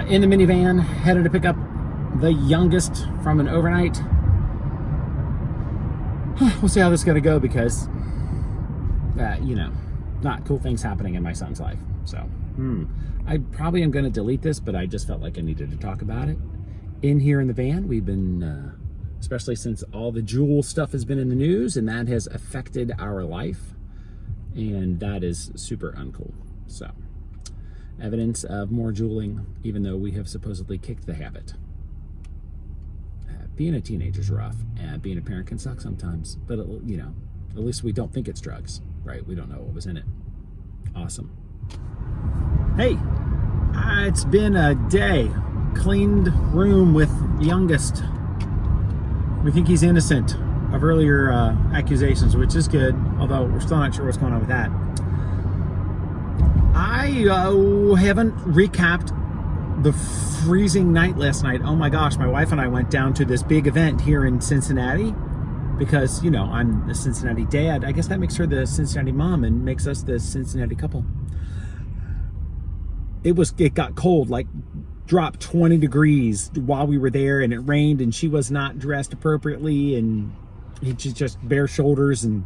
In the minivan, headed to pick up the youngest from an overnight. We'll see how this is going to go because, not cool things happening in my son's life. So, I probably am going to delete this, but I just felt like I needed to talk about it. In here in the van, we've been, especially since all the Juul stuff has been in the news, and that has affected our life, and that is super uncool. So, evidence of more Juuling, even though we have supposedly kicked the habit. Being a teenager is rough, and being a parent can suck sometimes, but at least we don't think it's drugs, right? We don't know what was in it. Awesome. Hey, it's been a day. Cleaned room with youngest. We think he's innocent of earlier accusations, which is good, although we're still not sure what's going on with that. I haven't recapped the freezing night last night. Oh my gosh, my wife and I went down to this big event here in Cincinnati because, I'm the Cincinnati dad. I guess that makes her the Cincinnati mom and makes us the Cincinnati couple. It got cold, like dropped 20 degrees while we were there, and it rained, and she was not dressed appropriately, and she's just bare shoulders. And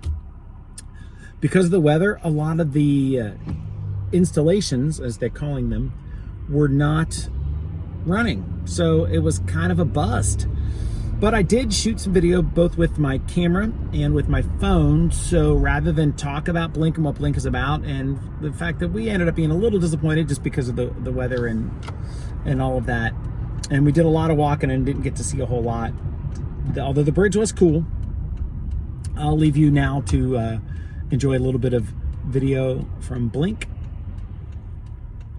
because of the weather, a lot of the installations, as they're calling them, were not running. So it was kind of a bust. But I did shoot some video both with my camera and with my phone. So rather than talk about Blink and what Blink is about, and the fact that we ended up being a little disappointed just because of the weather and all of that. And we did a lot of walking and didn't get to see a whole lot. Although the bridge was cool. I'll leave you now to enjoy a little bit of video from Blink.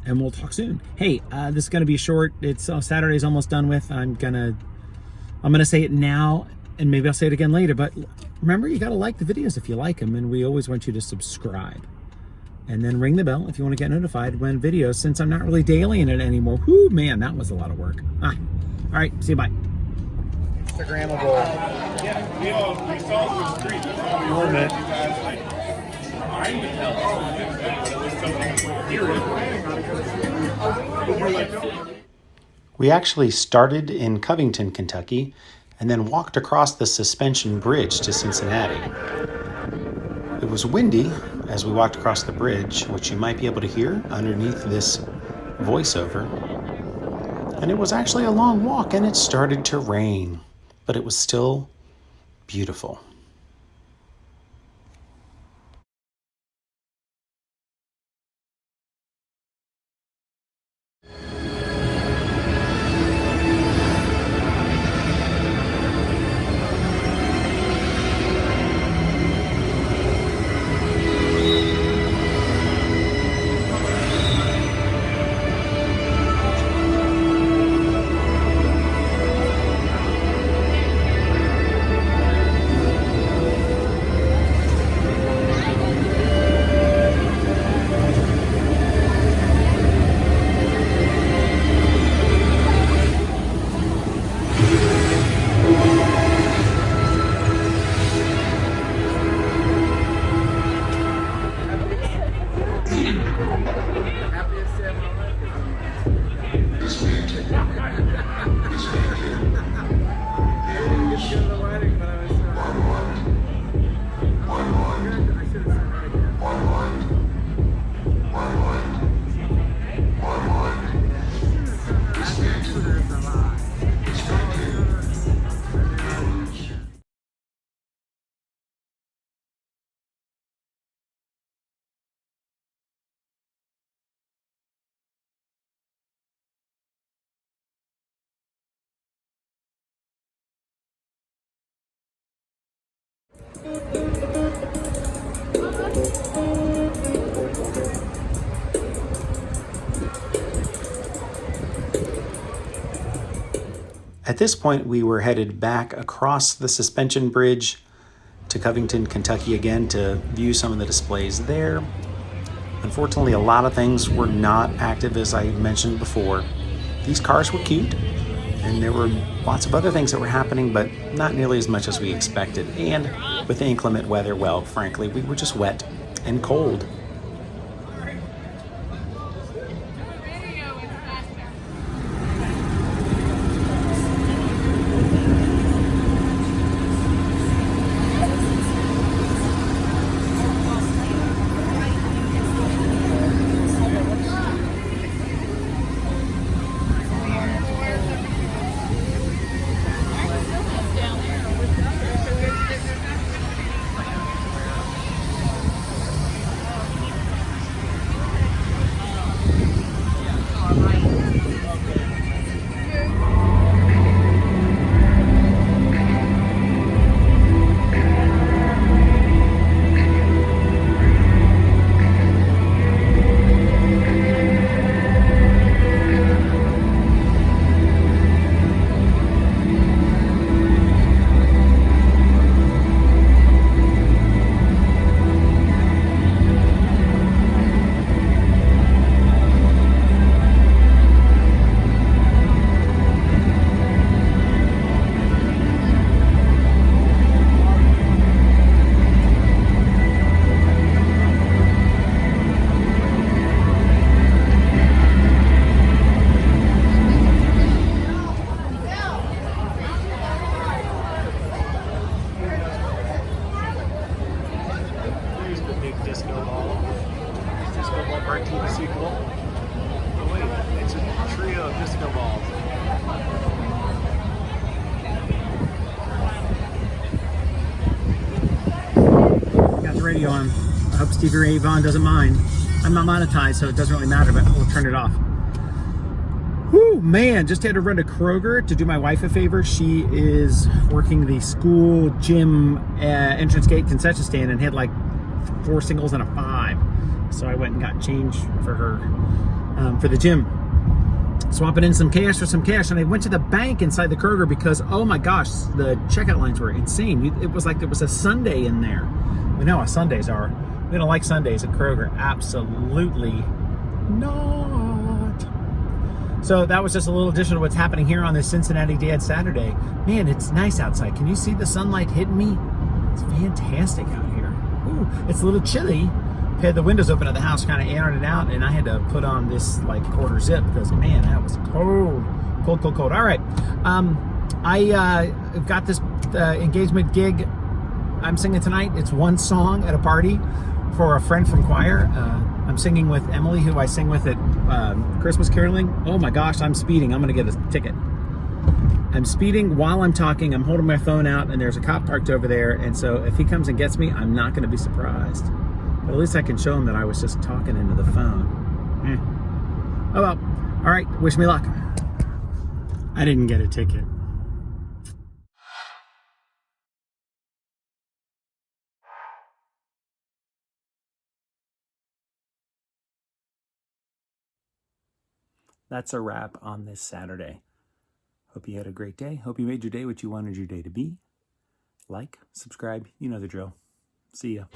And we'll talk soon. Hey, this is going to be short. It's Saturday's almost done with. I'm gonna say it now, and maybe I'll say it again later. But remember, you got to like the videos if you like them, and we always want you to subscribe, and then ring the bell if you want to get notified when videos. Since I'm not really daily in it anymore. Whoo, man, that was a lot of work. All right, see you. Bye. Instagrammable. Yeah, we saw the street. I would tell. It was something. We actually started in Covington, Kentucky, and then walked across the suspension bridge to Cincinnati. It was windy as we walked across the bridge, which you might be able to hear underneath this voiceover. And it was actually a long walk, and it started to rain, but it was still beautiful. At this point, we were headed back across the suspension bridge to Covington, Kentucky again to view some of the displays there. Unfortunately, a lot of things were not active, as I mentioned before. These cars were cute, and there were lots of other things that were happening, but not nearly as much as we expected. And with the inclement weather, well, frankly, we were just wet and cold. Here's the big disco ball. Disco Ball Part 2, the sequel. Oh wait, it's a trio of disco balls. Got the radio on. I hope Stevie Ray Vaughan doesn't mind. I'm not monetized, so it doesn't really matter, but we'll turn it off. Whew, man, just had to run to Kroger to do my wife a favor. She is working the school gym entrance gate concession stand and had like 4 singles and a 5. So I went and got change for her for the gym. Swapping in some cash for some cash, and I went to the bank inside the Kroger because, oh my gosh, the checkout lines were insane. It was like there was a Sunday in there. We know how Sundays are. We don't like Sundays at Kroger. Absolutely not. So that was just a little addition to what's happening here on this Cincinnati Dad Saturday. Man, it's nice outside. Can you see the sunlight hitting me? It's fantastic out here. Ooh, it's a little chilly. I had the windows open at the house, kind of airing it out, and I had to put on this like quarter zip because, man, that was cold. Cold, cold, cold. All right. I got this engagement gig I'm singing tonight. It's one song at a party for a friend from choir. I'm singing with Emily, who I sing with at Christmas caroling. Oh my gosh, I'm speeding. I'm going to get a ticket. I'm speeding while I'm talking. I'm holding my phone out, and there's a cop parked over there. And so if he comes and gets me, I'm not going to be surprised. But at least I can show him that I was just talking into the phone. Oh well. All right. Wish me luck. I didn't get a ticket. That's a wrap on this Saturday. Hope you had a great day. Hope you made your day what you wanted your day to be. Like, subscribe, you know the drill. See ya.